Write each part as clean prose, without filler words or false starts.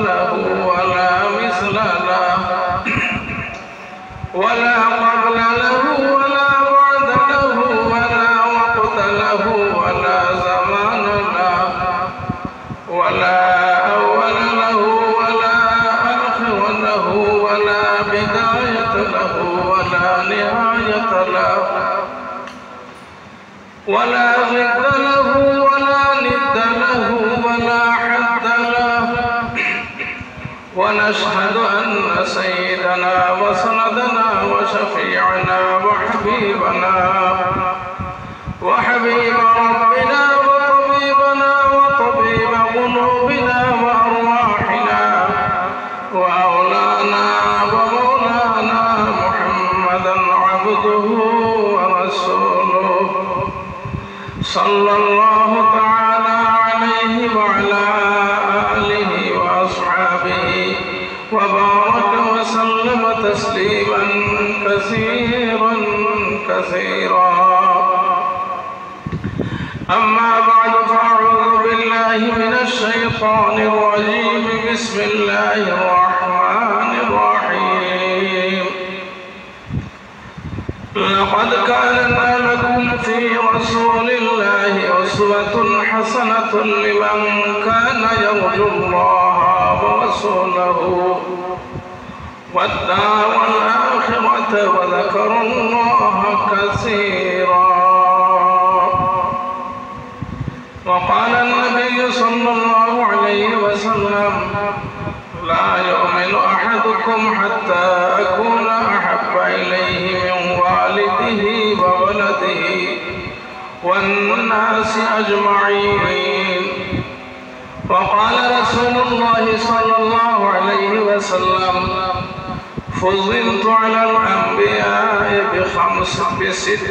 له ولا مثل له ولا قبل له ولا بعد له ولا وقت له ولا زمان له ولا أول له ولا آخر له ولا بداية له ولا نهاية له ولا ضد له ولا ند له ولا حد له ونشهد أن سيدنا وسندنا وشفيعنا وحبيب ربنا وطبيبنا وطبيب قلوبنا وأرواحنا وأولانا ومولانا محمدا عبده ورسوله صلى الله تعالى عليه وعلى آله وأصحابه وبارك وسلم تسليما كثيرا كثيرا. أما بعد فأعوذ بالله من الشيطان الرجيم. بسم الله الرحمن الرحيم. لقد كان لكم في رسول الله أسوة حسنة لمن كان يرجو الله ورسوله والدار الآخرة وذكر الله كثيرا. وقال النبي صلى الله عليه وسلم لا يؤمن أحدكم حتى أكون أحب إليه من والده وولده والناس أجمعين. وقال رسول الله صلى الله عليه وسلم فضلت على الأنبياء بست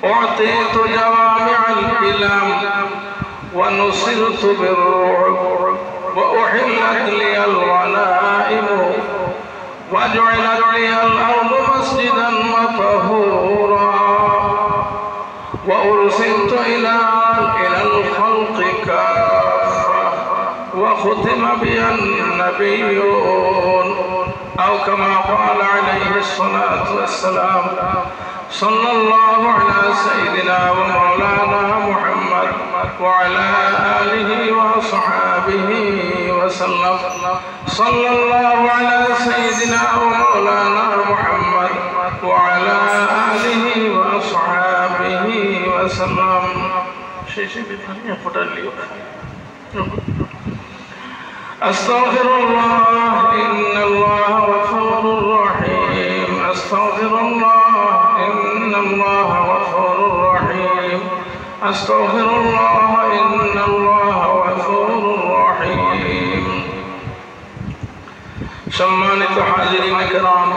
أعطيت جوامع الكلام ونصرت بالرعب وأحلت لي الغنائم وجعلت لي الأرض مسجدا وطهورا وأرسلت إلى الخلق كافة وختم بي النبيون أو كما قال عليه الصلاة والسلام. صلى الله على سيدنا ومولانا محمد وعلى آله وصحابه وسلم. صلى الله على سيدنا ومولانا محمد وعلى آله وصحابه وسلم. أستغفر الله إن الله غفور رحيم. أستغفر الله إن الله غفور رحيم. أستغفر الله إن الله غفور رحيم. সম্মানিত হাজিরিন کرام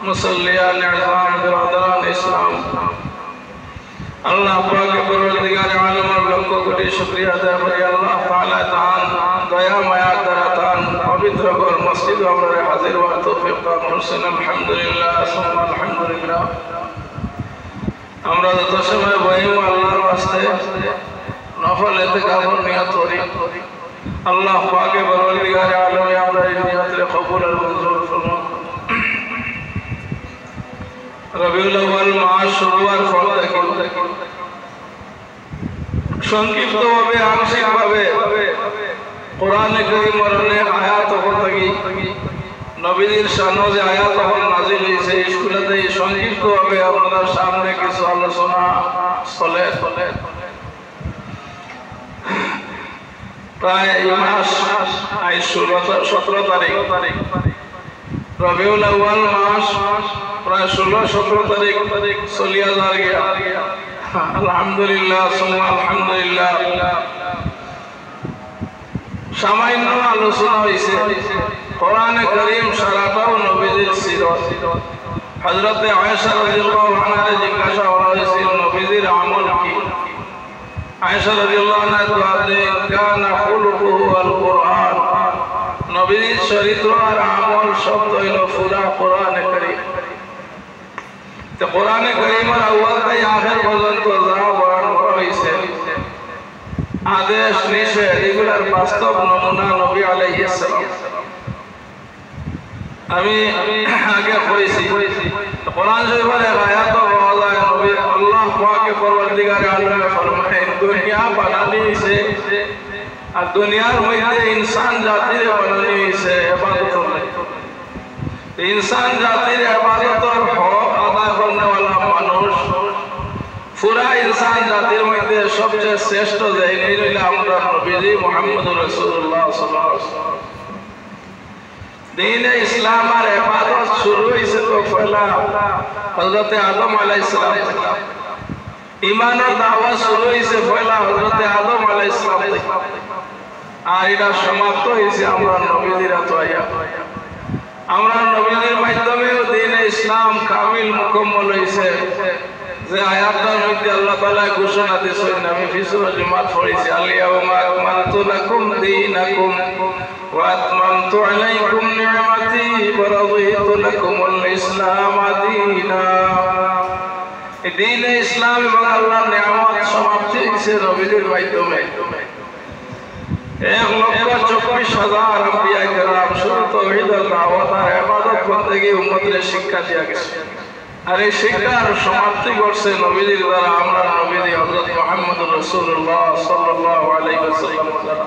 মুসল্লিয়ান ইসলাম বিরাদরান ইসলাম, আল্লাহ পাক পরওয়ারদিগার আলমের লক্ষ কোটি শুকরিয়া আদায় করি। আল্লাহ তাআলা তাআন দয়া মায়া দ্বারা তাআন পবিত্র ঘর মসজিদ আমরা হাজির হওয়ার তৌফিক দান করেছেন। আলহামদুলিল্লাহ সুবহান আলহামদুলিল্লাহ। আমরা যত সময় বহিম আল্লাহর ওয়াস্তে নফল ইতিকাফ নিয়ত করি, আল্লাহ পাক পরওয়ারদিগার আলমে আমরা এই নিয়তকে কবুল আর মঞ্জুর ফরমান। রবিউল আউয়াল মাস শুরু হওয়ার ফল দেখুন, সংক্ষিপ্তভাবে আংশিকভাবে কোরআনে কারীমের অনেক আয়াত থাকি নবীদের শানে যে আয়াত নাযিল হয়েছে স্কুলেতে সংক্ষিপ্তভাবে আপনাদের সামনে কিছু আলোচনা চলে। প্রায় এই মাস আজ 17 তারিখ, রবিউল আউয়াল মাস প্রায় 16-17 তারিখ চলিয়া যাওয়ার গিয়া। আলহামদুলিল্লাহ সুবহান আলহামদুলিল্লাহ। সামান্য আলোচনা হয়েছে কোরআনে কারীম সারাটাও নবীদের সিরত। হযরত আয়েশা রাদিয়াল্লাহু আনহা জিজ্ঞাসা করা হয়েছিল নবীদের আমল কি। আয়েশা রাদিয়াল্লাহু আনহা বলেন কানা খুলুকুহু আল কুরআন, নবীর চরিত্র আর আমল শব্দ হইল পুরা কোরআনে কারীম। তো কোরআনে কারীমের আউয়াল থেকে আখির পর্যন্ত যা বর্ণনা করা হয়েছে আদেশ নিষেধ এগুলার বাস্তব নমুনা নবী আলাইহিস আমি আগে পড়েছি কোরআন শরীফের এক আয়াত পাওয়া যায় নবী আল্লাহ পাকে পরওয়ারদিগারে আলম ফরমায় দুনিয়া বানানি হইছে আর দুনিয়ার মধ্যে ইনসান জাতির বানানি হইছে ইবাদতের লাগি ইনসান জাতির ইবাদতের হক আদায় করনে वाला মানুষ পুরা ইনসান জাতির মধ্যে সবচেয়ে শ্রেষ্ঠ যে হইল আমরা নবীজি মুহাম্মদুর রাসূলুল্লাহ সাল্লাল্লাহু আলাইহি ওয়াসাল্লাম दीन इस्लाम और इबादत शुरू से तो पहला हजरत आदम अलैहिस्सलाम ईमान और दावत शुरू से पहला हजरत आदम अलैहिस्सलाम আর এটা সমাপ্ত হয়েছে আমরা নবীদের তো আয়া আমরা নবীদের মাধ্যমে দীন ইসলাম কামিল মুকম্মল হয়েছে যে আয়াতটার মধ্যে আল্লাহ তাআলা ঘোষণা দিয়েছেন আমি ফি সূরাতুল জুমাত পড়েছি আল-ইয়াওমা আকমালতু লাকুম দীনাকুম ওয়া আতমামতু আলাইকুম নি'মাতি ওয়া রাদিতু লাকুমুল ইসলাম দীনা এই দীন ইসলাম এবং আল্লাহর নিয়ামত সমাপ্তি হয়েছে নবীদের মাধ্যমে 1,24,000 আম্বিয়া কেরাম শুধু তাওহীদ আর দাওয়াত আর ইবাদত বন্দেগী উম্মতের শিক্ষা দিয়া গেছে আর এই শিক্ষার সমাপ্তি করছে নবীদের দ্বারা আমরা নবীজি হযরত মুহাম্মদুর রাসূলুল্লাহ সাল্লাল্লাহু আলাইহি ওয়াসাল্লাম দ্বারা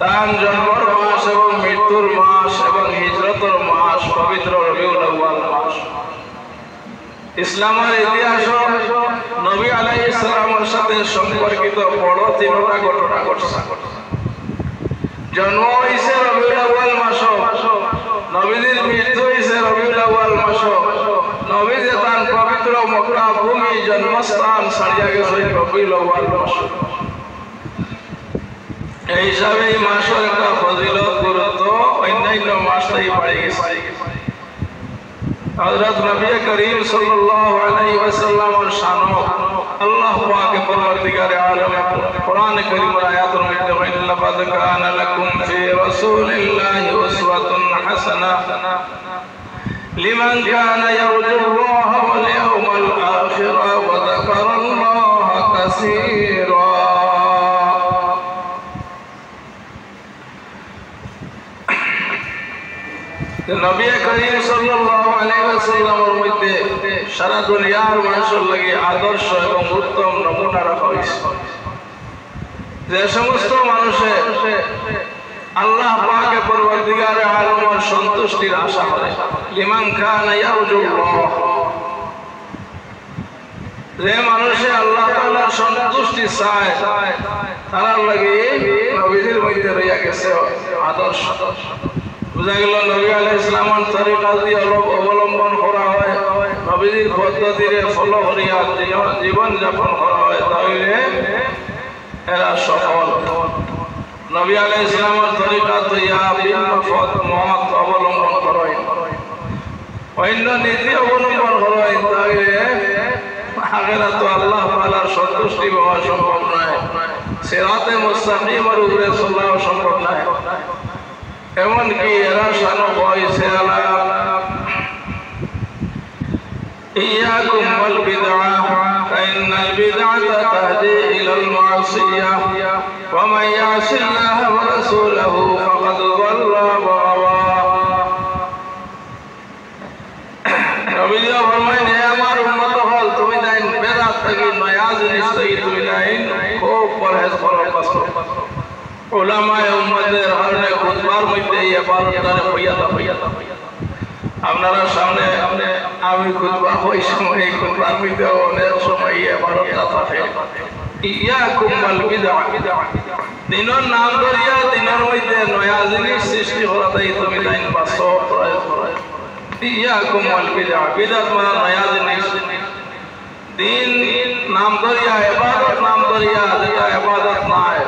তার জন্মের মাস এবং মৃত্যুর মাস এবং হিজরতের মাস পবিত্র রবিউল আউয়াল মাস ইসলামের ইতিহাস নবী আলাইহিস সালামের সাথে সম্পর্কিত বড় তিনটা ঘটনা ঘটছে জন্ম হইছে রবিউল আউয়াল মাস নবীজির মৃত্যু হইছে রবিউল আউয়াল মাস নবীজি তার পবিত্র মক্কা ভূমি জন্মস্থান ছাড়িয়া গেছে রবিউল আউয়াল মাস এই হিসাবে এই মাসের একটা ফজিলত গুরুত্ব অন্যান্য মাস থেকে বাড়ে গেছে হযরত নবী করিম সাল্লাল্লাহু আলাইহি ওয়াসাল্লামের শান আল্লাহ পাক পরওয়ারদিগারে আলম কোরআন কারীমের আয়াতের মধ্যে বলেন লাকাদ কানা লাকুম ফি রাসূলিল্লাহি উসওয়াতুন হাসানাহ লিমান কানা ইয়ারজুল্লাহ ওয়াল ইয়াওমাল আখির ওয়া যাকারাল্লাহা কাসীরা নবী করিম সাল্লাল্লাহু আলাইহি ওয়াসাল্লামের মধ্যে সারা দুনিয়ার মানুষের লাগি আদর্শ এবং উত্তম নমুনা রাখা হয়েছে যে সমস্ত মানুষে আল্লাহ পাকে পরওয়ারদিগারে আলমের সন্তুষ্টির আশা করে লিমান কানা ইয়ারজুল্লাহ যে মানুষে আল্লাহ তাআলার সন্তুষ্টি চায় তার লাগি নবীজির মধ্যে রইয়া গেছে আদর্শ বুঝা গেল নবী আলাইহিস সালামের তরিকা দিয়ে অবলম্বন করা হয় নবীজির পদ্ধতিরে ফলো করিয়া জীবন যাপন করা হয় তাহলে এরা সফল নবী আলাইহিস সালামের তরিকা দিয়া ভিন্ন মত অবলম্বন করা হয় অন্য নীতি অবলম্বন করা হয় তাহলে আগেরা তো আল্লাহ তাআলার সন্তুষ্টি পাওয়া সম্ভব নয় সিরাতে মুস্তাকিমের উপরে চলা সম্ভব নয় এমনকি এরা শানো বয়সে ইয়াকুম ওয়াল বিদআ ফাইন্নাল বিদআতা তাহদি ইলাল মাসিয়াহ ওয়া মান ইয়াসিল্লাহ ওয়া রাসূলাহু ফাকাদ যাল্লা ওয়া গাওয়া নবীজি ফরমায় হে আমার উম্মত হল তুমি দাইন বেদাত থেকে নয়া জিনিস থেকে তুমি দাইন খুব পরহেজ করো কসম উলামায়ে উম্মতের হরনে খুতবার মধ্যে এই ইবাদতটারে হইয়াতা আপনারা সামনে আমি খুতবা হই সময় এই খুতবার মধ্যে অনেক সময় এই ইবাদতটা থাকে ইয়াকুম ওয়াল বিদআ দিনের নাম ধরিয়া দিনের মধ্যে নয়া জিনিস সৃষ্টি করাতেই তুমি দাইন বাসো প্রয়োগ করো ইয়াকুম ওয়াল বিদআ বিদআত মানে নয়া জিনিস দিন নাম ধরিয়া ইবাদত নাম ধরিয়া যেটা ইবাদত নাই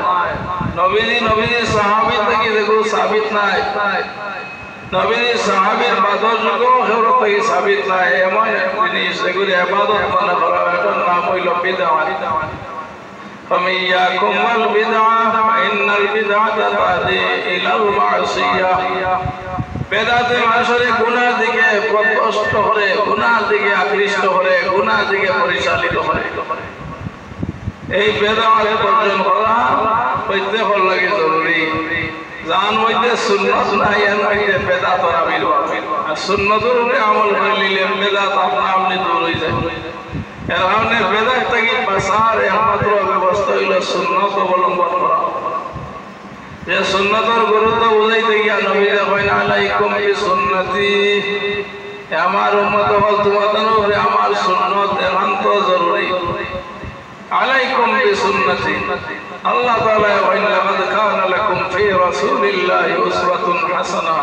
নবীজি সাহাবী থেকে দেখো সাবিত নাই নবীজি সাহাবীর বাদর যুগও হেরত থেকে সাবিত নাই এমন জিনিস যেগুলো ইবাদত মনে করা এটার নাম হইল বিদআত ফামিয়াকুম ওয়াল বিদআ ইন্নাল বিদআতা তাহদি ইলাল মাসিয়াহ বেদাতে মানুষের গুনাহ দিকে প্রত্যস্ত করে গুনাহ দিকে আকৃষ্ট করে গুনাহ দিকে পরিচালিত করে এই বেদাত বর্জন করা প্রত্যেক লাগে জরুরি জান মধ্যে সুন্নত নাই এর মধ্যে বেদাতের আবির্ভাব আর সুন্নতের উপরে আমল করলে বেদাত আপনি দূর হয়ে যায় এর কারণে বেদাত থেকে বাঁচার একমাত্র ব্যবস্থা হইল সুন্নত অবলম্বন করা যে সুন্নতের গুরুত্ব বুঝাইতে গিয়া নবী কইন আলাইকুম বিসুন্নতি আমার উম্মত হল তোমাদের উপরে আমার সুন্নত একান্ত জরুরি আলাইকুম বিসুন্নতি আল্লাহ তাআলা কইন লাকাদ কানা লাকুম ফি রাসূলিল্লাহি উসওয়াতুন হাসানাহ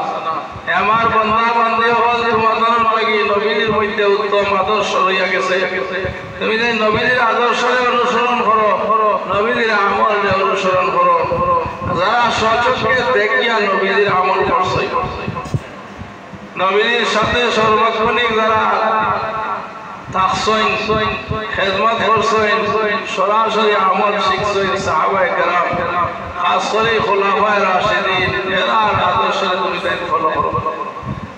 আমার বান্দা বান্দী হল তোমাদের লাগি নবীর মধ্যে উত্তম আদর্শ রইয়া গেছে তুমি যে নবীর আদর্শে অনুসরণ করো নবীর আমলে অনুসরণ করো যারা সচক্ষে দেখিয়া নবীর আমল করছে নবীর সাথে সর্বক্ষণিক যারা থাকছেন খেদমত করছেন সরাসরি আমল শিখছেন সাহাবায়ে কেরাম খাস করে খুলাফায়ে রাশিদিন এরা আদর্শ তুমি তাই ফলো করো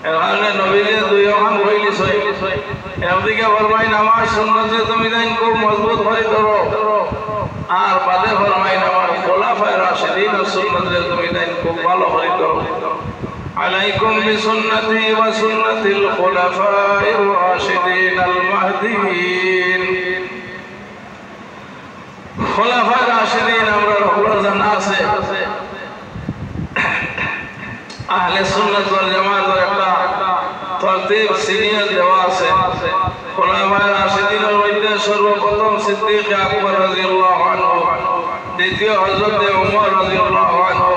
এর কারণে নবীর দুই ওখান হইলিছে একদিকে ফরমাইন আমার সুন্নতে তুমি তাই খুব মজবুত করে ধরো আর বাদে ফরমাইন আমার খুলাফায়ে রাশিদিন ও সুন্নতে তুমি তাই খুব ভালো করে ধরো عليكم بسنتي وسنة الخلفاء الراشدين المهديين خلفاء الراشدين আমরা রহমত জানা আছে আহলে সুন্নাত ওয়াল জামাতের একটা তরতিব সিরিয়াল দেওয়া আছে খোলাফায়ে রাশিদিনের মধ্যে সর্বপ্রথম সিদ্দিক আকবর রাদিয়াল্লাহু আনহু দ্বিতীয় হযরত ওমর রাদিয়াল্লাহু আনহু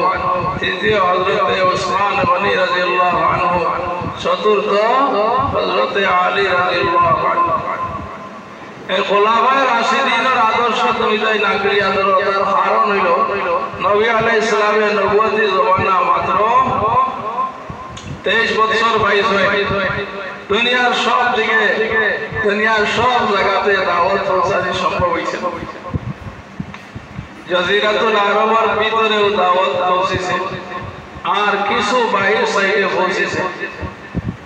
তৃতীয় হযরত উসমান গনি রাদিয়াল্লাহু আনহু চতুর্থ হযরত আলী রাদিয়াল্লাহু আনহু এই খোলাফায়ে রাশিদিনের আদর্শ তুমি তাই না করিয়া ধরো তার কারণ হইল নবী আলাইহিস সালামের নবুয়তি জমানা মাত্র 23 বছর বয়স হয় দুনিয়ার সব দিকে দুনিয়ার সব জায়গাতে দাওয়াত পৌঁছানো সম্ভব হয়েছে জাজিরাতুল আরবের ভিতরেও দাওয়াত পৌঁছেছে আর কিছু বাইরে সাইডে পৌঁছেছে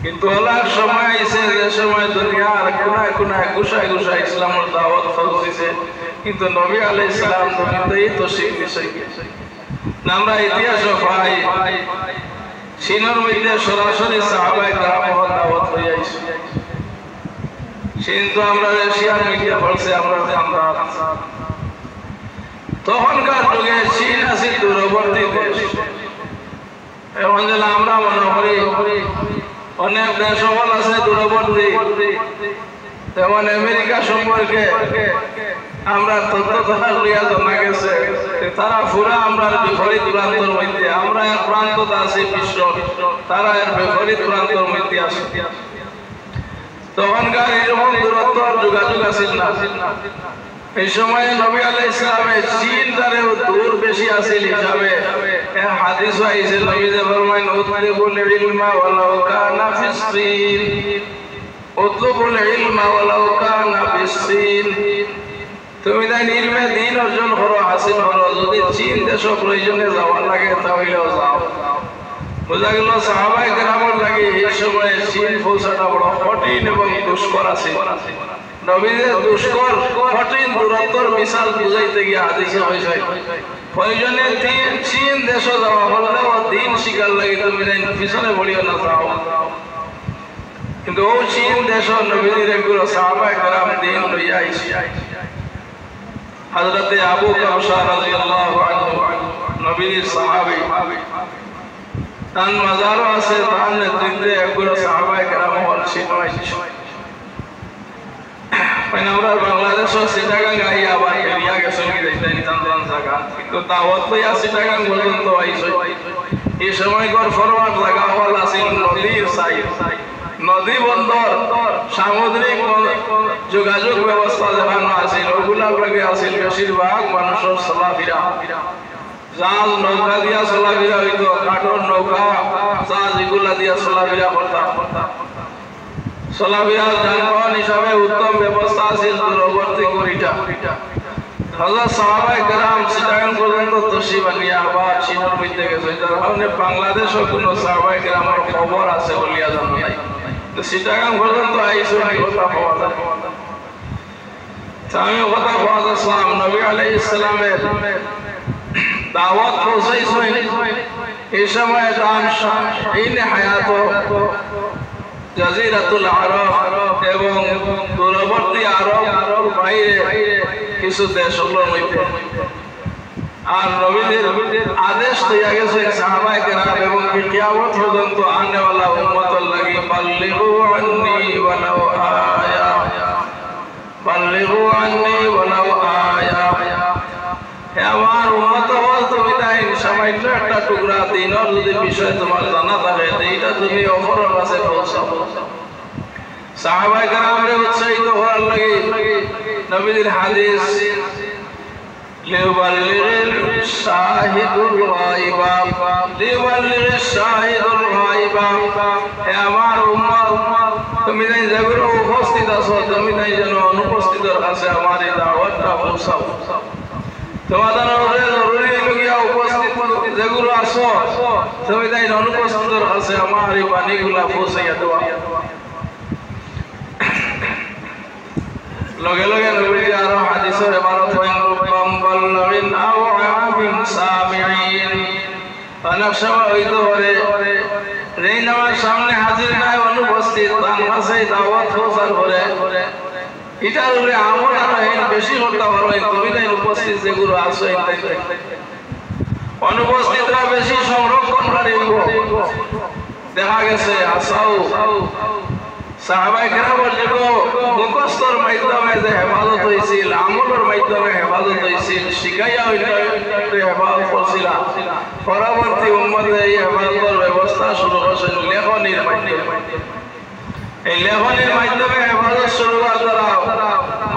কিন্তু ওলার সময় আইছে যে সময় দুনিয়ার কোনায় কোনায় গুছায় গুছায় ইসলামের দাওয়াত পৌঁছেছে কিন্তু নবী আলাইহিস সালাম দুনিয়াতেই তো শিখেছে আমরা ইতিহাস পাই চীনের মধ্যে সরাসরি সাহাবায়ে কেরামের দাওয়াত হয়ে আইছে চীন তো আমরা এশিয়ার মধ্যে পড়ছে আমরা খানদার তখনকার যুগে চীন আছে দূরবর্তী দেশ এখন যে আমরা মনে করি অনেক দেশ সকল আছে দূরবর্তী যেমন আমেরিকা সম্পর্কে আমরা তথ্য লইয়া জানা গেছে তারা পুরা আমরা বিপরীত প্রান্তর মধ্যে আমরা এক প্রান্ততে আছি বিশ্ব তারা এর বিপরীত প্রান্তর মধ্যে আছে তখনকার এরকম দূরত্ব যোগাযোগ আছিল না এই সময় নবী আলাইহিস সালামের চীন দ্বারেও দূর বেশি আছিল হিসাবে এক হাদিস আইছে নবী যে ফরমায়েন উতলুবুল ইলমা ওয়ালাউ কানা ফিসসিন উতলুবুল ইলমা ওয়ালাউ কানা ফিসসিন তুমি তাই ইলমে দ্বীন অর্জন করো হাসিল করো যদি চীন দেশ প্রয়োজনে যাওয়ার লাগে তাহলেও যাও বোঝা গেল সাহাবায়ে কেরামের লাগে এই সময় চীন পৌঁছাটা বড় কঠিন এবং দুষ্কর আছে নবীদের দুষ্কর কঠিন দূরত্বর মিসাল বুঝাইতে গিয়ে হাদিসে হয়েছে প্রয়োজনে চীন দেশ যাওয়া হলেও দিন শিকার লাগে তুমি পিছনে বলিও না যাও কিন্তু ও চীন দেশ নবীদের এগুলো সাহাবায়ে কেরাম দিন লইয়া আইছে হযরত আবু কাবশা রাদিয়াল্লাহু আনহু নবীর সাহাবী তার মাজারও আছে তার নেতৃত্বে এগুলো সাহাবায়ে কেরাম হল ছিল আমরা বাংলাদেশ সিটাগাং আই আবার এরিয়া গেছে নিতান্তন জায়গা কিন্তু দাওয়াত লইয়া সিটাগাং পর্যন্ত আইছে এই সময়কর ফরওয়ার্ড লাগা হল আছিল নদীর সাইড নদী বন্দর সামুদ্রিক যোগাযোগ ব্যবস্থা যেখানে আছিল ওগুলার লাগে আছিল বেশিরভাগ মানুষের চলাফেরা জাহাজ নৌকা দিয়া চলাফেরা হইতো কাঠের নৌকা জাহাজ এগুলা দিয়া চলাফেরা করতাম চলাফেরার যানবাহন হিসাবে উত্তম ব্যবস্থা আছিল দূরবর্তী করিটা হযরত সাহাবায়ে কেরাম চিটাগাং পর্যন্ত তশরিফ আনিয়া আবার চীনের মধ্যে গেছে যার কারণে বাংলাদেশও কোনো সাহাবায়ে কেরামের খবর আছে বলিয়া জানা নাই তো চিটাগাং পর্যন্ত আইসো কথা পাওয়া যায় আমি কথা পাওয়া যাচ্ছিলাম নবী আলাইহিস সালামের দাওয়াত পৌঁছাইছেন এই সময় দান ইনে হায়াত জাজিরাতুল আরব এবং দূরবর্তী আরব বাইরে কিছু দেশগুলোর মধ্যে আর নবীদের আদেশ হইয়া গেছে সাহাবায়ে কেরাম এবং কিয়ামত পর্যন্ত আনেওয়ালা উম্মতের লাগি বাল্লিগু আন্নী ওয়ালাউ আয়া বাল্লিগু আন্নী ওয়ালাউ আয়া। হে আমার উম্মত হল, তুমি তাই সামান্য একটা টুকরা দিনের যদি বিষয় তোমার জানা থাকে এইটা তুমি অপরের কাছে পৌঁছাও। সাহাবায়ে কেরামরে উৎসাহিত হওয়ার লাগি নবীদের হাদিস লিউবাল্লিগিল শাহিদুল গায়বা লিউবাল্লিগিশ শাহিদুল গায়বা। হে আমার উম্মত, তুমি তাই যেগুলো উপস্থিত আছো তুমি তাই যেন অনুপস্থিতের কাছে আমার এই দাওয়াতটা পৌঁছাও। তোমাদের জরুরি লগিয়া উপস্থিত যেগুলো আছো তুমি তাই অনুপস্থিতের কাছে আমার এই বাণীগুলা পৌঁছাইয়া দেওয়া। লগে লগে নবীজি আরো হাদিসের ইবারত হইন রুবাম বাল্লাগিন আও আবিন সামিঈন। অনেক সময় হইতে পারে যেই নামার সামনে হাজির নাই অনুপস্থিত তার কাছে দাওয়াত পৌঁছার পরে এটার উপরে আমল আরো বেশি করতে পারবে। তুমি তাই উপস্থিত যেগুলো আছো অনুপস্থিতরা বেশি সংরক্ষণকারী দেখা গেছে। আসাও সাহাবায়ে কেরামের যুগে মুখস্থর মাধ্যমে যে হেফাজত হয়েছিল, আমলের মাধ্যমে হেফাজত হয়েছিল, শিখাইয়া হেফাজত করছিল। পরবর্তী উম্মতে এই হেফাজতের ব্যবস্থা শুরু করছেন লেখনির মাধ্যমে। এই লেখনির মাধ্যমে হেফাজত শুরু হওয়ার দ্বারা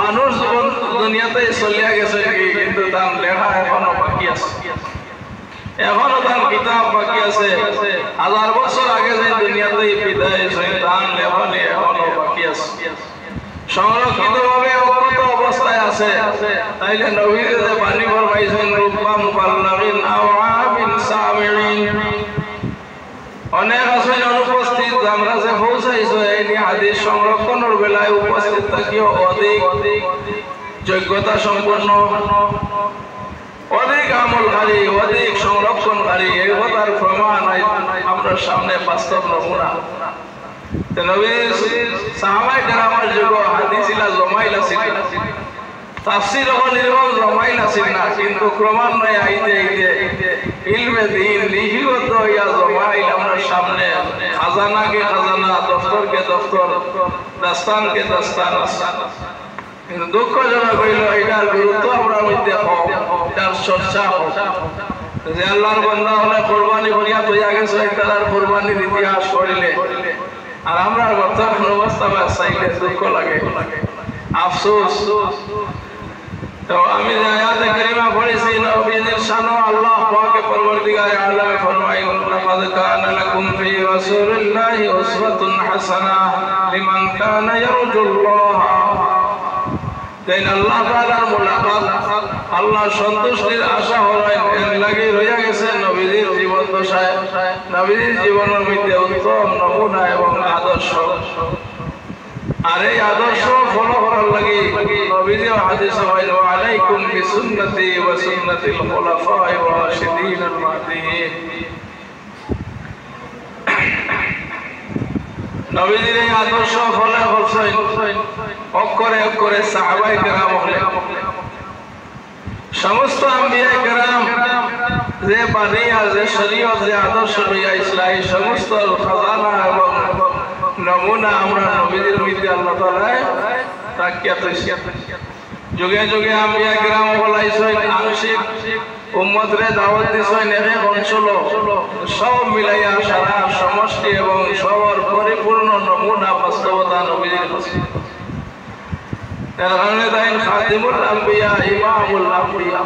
মানুষ জীবন দুনিয়াতে চলিয়া গেছে কিন্তু তার লেখা এখনো বাকি আছে, এখনো তার কিতাব বাকি আছে। 1000 বছর আগে যে দুনিয়াতে বিদায় হয়েছে তার লেখনি এখনো বাকি আছে, সংরক্ষিত ভাবে অক্ষত অবস্থায় আছে। তাইলে নবীজি যে বাণী ফরমাইছেন রুব্বা মুবাল্লাগিন আও আবিন সামিঈন, অনেক আছে অনুপস্থিত আমরা যে পৌঁছাইছো এই হাদিস সংরক্ষণের বেলায় উপস্থিত থাকিও অধিক যোগ্যতা সম্পন্ন, অধিক আমলকারী, অধিক সংরক্ষণকারী। এই কথার প্রমাণ আমরা সামনে বাস্তব নমুনা। সাহাবায়ে কেরামের যুগে হাদিস জমাইল আছিল, তাফসীর এরকম জমাইল আছিল না, কিন্তু ক্রমান্বয়ে আইতে ইলমে দ্বীন লিখিত ইয়া জমাইল আমরা সামনে। খাজানাকে খাজানা, দফতরকে দফতর, দাস্তানকে দাস্তান। কিন্তু দুঃখজনক হইল এটার গুরুত্ব আমরা মধ্যে কম, এটার চর্চা কম। যে আল্লাহর বান্দা হলে কোরবানি করিয়া তৈয়া গেছে তার কোরবানির ইতিহাস পড়িলে আর আমরা বর্তমান অবস্থা চাইলে দুঃখ লাগে, আফসোস। তো আমি যে আয়াতে কারিমা পড়েছি নবীজির শানও আল্লাহ পাক পরবর্তীকারে আলম ফরমায়েন লাকাদ কানা লাকুম ফি রাসূলিল্লাহি উসওয়াতুন হাসানাহ লিমান কানা ইয়ারজুল্লাহ। দেন আল্লাহ তাআলার মুলাকাত, আল্লাহর সন্তুষ্টির আশা হয় এর লাগি রইয়া গেছে নবীজির জীবন দশায়, নবীজির জীবনের মধ্যে উত্তম নমুনা এবং আদর্শ। আর এই আদর্শ ফলো করার লাগি নবীজি হাদিস হয় আলাইকুম বিসুন্নতি ওয়া সুন্নাতিল খুলাফায়ে রাশিদিনিল মাহদিয়িন। নবীজির এই আদর্শ ফলো করছেন অক্ষরে অক্ষরে সাহাবায়ে কেরাম হলে সমস্ত আম্বিয়ায়ে কেরাম যে বানিয়া যে শরীয়ত যে আদর্শ লইয়া ইসলামী সমস্ত খাজানা এবং নমুনা আমরা নবীজির মধ্যে আল্লাহ তাআলা রাখিয়া থইছে। যুগে যুগে আম্বিয়া কেরাম বলাইছেন আংশিক উম্মতরে দাওয়াত দিছেন এক অঞ্চল সব মিলাইয়া সারা সমষ্টি এবং সবার পরিপূর্ণ নমুনা বাস্তবতা নবীজির কাছে। এর কারণে তাই খাতিমুল আম্বিয়া ইমামুল আম্বিয়া।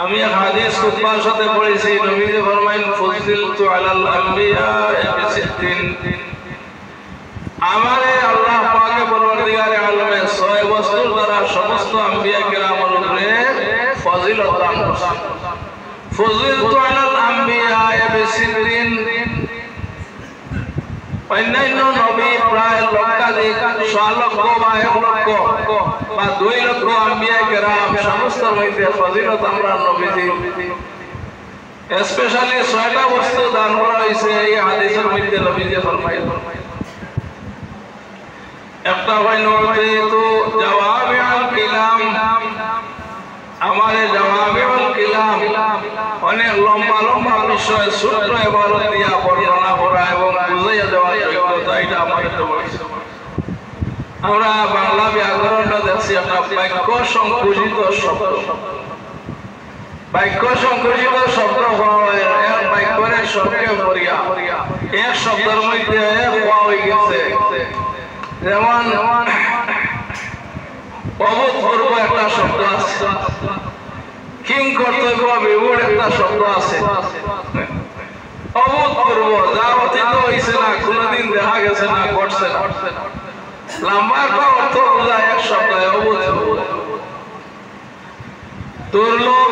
আমি হাদিস খুতবার সাথে পড়েছি নবীজি ফরমায়েন ফুজিলতু আলাল আম্বিয়া বিসিদ্দিন। আমারে আল্লাহ পাকে পরবর্তীকারে আলমে 6 বছর দ্বারা সমস্ত আম্বিয়া কেরামের উপরে ফজিলত দান করেছেন। ফুজিলতু আলাল আম্বিয়া বিসিদ্দিন। অন্যান্য নবী প্রায় লক্ষাধিক, 100 লক্ষ বা 1 লক্ষ বা 2 লক্ষ আম্বিয়া কেরাম সমস্ত মধ্যে ফজিলত আমরা নবীজি স্পেশালি 6টা বস্তু দান করা হয়েছে এই হাদিসের মধ্যে নবীজি ফরমাইলেন। একটা হইল তো জাওয়ামিউল কালাম, আমারে জাওয়ামিউল কালাম অনেক লম্বা লম্বা বিষয় ছোট্ট ইবারত দিয়া বর্ণনা করা এবং বুঝাইয়া দেওয়ার যোগ্যতা, এটা আমাদের তো বলছে। আমরা বাংলা ব্যাকরণটা দেখছি একটা বাক্য সংকুচিত শব্দ, বাক্য সংকুচিত শব্দ হয় এক বাক্যের সংক্ষেপ করিয়া এক শব্দের মধ্যে হওয়া হয়ে গেছে। যেমন অভূতপূর্ব একটা শব্দ আছে, কিং কর্তব্য বিমূঢ় একটা শব্দ আছে। অভূতপূর্ব যা অতীত হয়েছে না, কোনোদিন দেখা গেছে না, ঘটছে না। লম্বা একটা অর্থ বোঝায় এক শব্দে অভূতপূর্ব। দুর্লভ,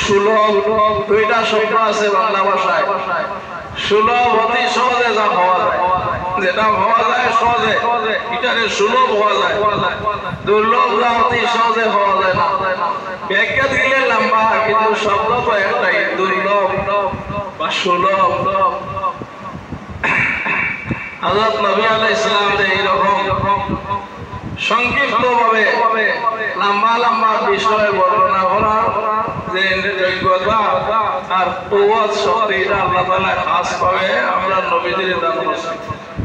সুলভ, দুইটা শব্দ আছে বাংলা ভাষায়। সুলভ অতি সহজে যা হওয়া যায়, যেটা হওয়া যায় সহজে, এটারে সুলভ হওয়া যায়। দুর্লভ যা অতি সহজে হওয়া যায় না। ব্যাখ্যা দিলে লম্বা, কিন্তু শব্দ তো একটাই, দুর্লভ বা সুলভ। হযরত নবী আলাইহিস সালাম এইরকম সংক্ষিপ্ত ভাবে লম্বা লম্বা বিষয় বর্ণনা করার যে যোগ্যতা আর কুওয়াত শক্তি, এটা আল্লাহ তাআলা খাস ভাবে আমরা নবীদের দান করেছেন।